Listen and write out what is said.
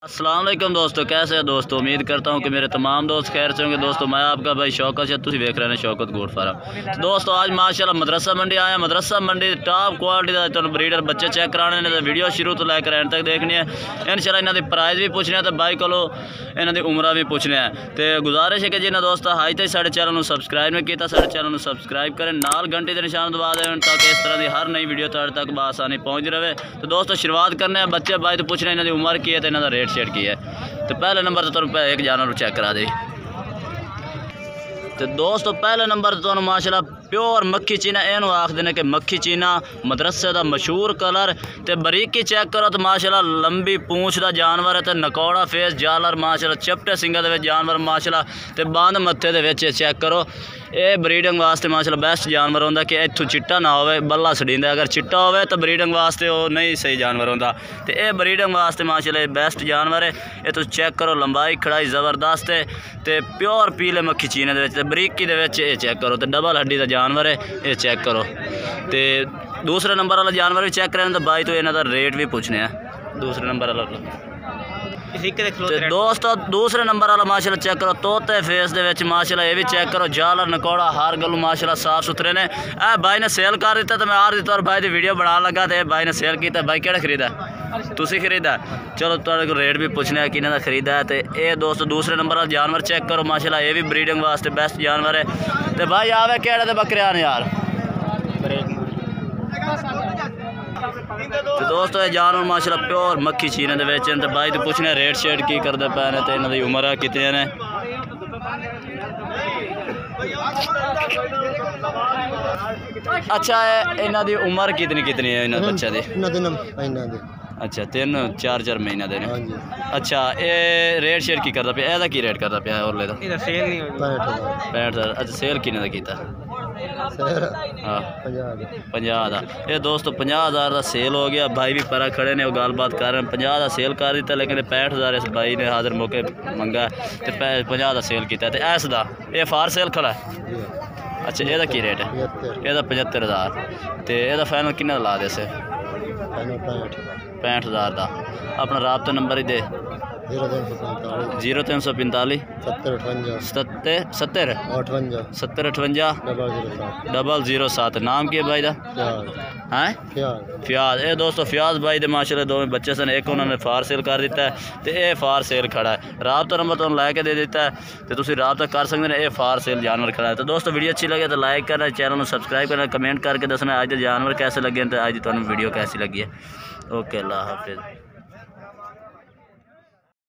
अस्सलाम वालेकुम दोस्तों, कैसे हैं दोस्तों। उम्मीद करता हूं कि मेरे तमाम दोस्त खैर से होंगे। दोस्तों मैं आपका भाई शौकत है, तुम देख रहे हैं शौकत गोट फार्म। तो दोस्तों आज माशाल्लाह मदरसा मंडी आया। मदरसा मंडी टॉप क्वालिटी का तुम ब्रीडर बच्चे चेक कराने ने। वीडियो शुरू तो लैकर एंड तक देखनी है। इंशाल्लाह इन्हों की प्राइस भी पूछने तो बाई को इन्हों की उम्र भी पूछने हैं। तो गुजारिश है कि जिन्हें दोस्त हाई तक साढ़े चैनल को सबसक्राइब नहीं किया, साढ़े चैनल को सबसक्राइब करें, नाल घंटे के निशान दबा दें ताकि इस तरह की हर नई वीडियो तुहाडे तक बआसानी पहुँच रहे। तो दोस्तों शुरुआत करने हैं बच्चे बाई तो पूछने इन्हों की उम्र की है तो इन्हों का रेट शेट की है। तो पहले नंबर तो तुम एक जानवर चेक करा दे। तो दोस्तों पहले नंबर तो माशाल्लाह प्योर मक्खी चीना इनू आखते हैं कि मक्खी चीना मदरसे का मशहूर कलर। तो बरीकी चेक करो तो माशाल्लाह लंबी पूंछ का जानवर है। तो नकौड़ा फेस जालर माशाल्लाह चपटे सिंगा दे जानवर माशाल्लाह। तो बंद मत्थे दे चेक करो। ये ब्रीडिंग वास्ते माशाल्लाह बेस्ट जानवर होंदा कि इत्थों चिट्टा ना होवे बल्ला सड़ींदा। अगर चिट्टा होवे तो ब्रीडिंग वास्ते वो नहीं सही जानवर होंदा। तो ये ब्रीडिंग वास्ते माशाल्लाह बेस्ट जानवर है। ये तो चेक करो लंबाई खड़ाई ज़बरदस्त है। तो प्योर पीले मक्खी चीने दे बरीकी दे ये चेक करो। तो डबल हड्डी का जानवर है, ये चेक करो। तो दूसरे नंबर वाला जानवर भी चेक करें तो बाई तो इन्हों का रेट भी पूछने हैं। दूसरे नंबर वाला दोस्तों दूसरे नंबर वाला माशाल्लाह चेक करो तोते फेस दे माशाल्लाह। ये भी चेक करो जालर नकौड़ा हर गलू माशाल्लाह साफ सुथरे ने। भाई ने सेल कर दिता तो मैं आर दिता और भाई की वीडियो बना लगा तो भाई ने सेल किया। भाई केड़ा खरीदा तुसी खरीदा? चलो तुहाडे को रेट भी पूछने कि इन्हों का खरीदा है। तो ये दोस्तों दूसरे नंबर वाला जानवर चेक करो माशाल्लाह। ये भी ब्रीडिंग वास्ते बेस्ट जानवर है। तो भाई आवे केड़े तो बकरे आने यार। तो दोस्तों ये जानवर माशाल्लाह प्योर मक्खी चीने दे विच ते भाई तो पूछने रेट शेट की करते पे ने ते इन्हां दी उम्र कितने ने। अच्छा इन्हां दी उम्र कितनी है इन्हां बच्चे दी? अच्छा 3-4 महीना दे। अच्छा ये रेट शेट की करता पे? एदा की रेट करता पे और ले 65,000। अच्छा सेल किने दा कीता? हाँ 50 का। ये दोस्तों 50,000 का सेल हो गया। भाई भी परा खड़े ने गलबात कर रहे हैं। 50 का सेल कर दिता लेकिन 65,000 इस भाई ने हाजिर मौके मंगा तो 50 का सेल किया। तो ऐस का ये फार सेल खड़ा है। अच्छा ਇਹਦਾ ਕੀ रेट है? ਇਹਦਾ 75,000। तो ਇਹਦਾ फाइनल किन्ने ला दे से? 65,000 का। अपना राबता नंबर ही दे। 0345 70 58 007। नाम की है भाई दा? फ्याज। ये दोस्तों फ्याज भाई दे माशाल्लाह दो बच्चे सन। एक उन्होंने फार सेल कर दिता है तो ये फार सेल खड़ा है। राबता नंबर तो लैके दे दिता है तो तुम राबता कर सकते हैं। ये फार सेल जानवर खड़ा है। तो दोस्तों वीडियो अच्छी लगे तो लाइक करना, चैनल को सबसक्राइब करना, कमेंट करके दसना अज जानवर कैसे लगे तो अज तुहानू वीडियो कैसी लगी है। ओके अल्लाह हाफिज़।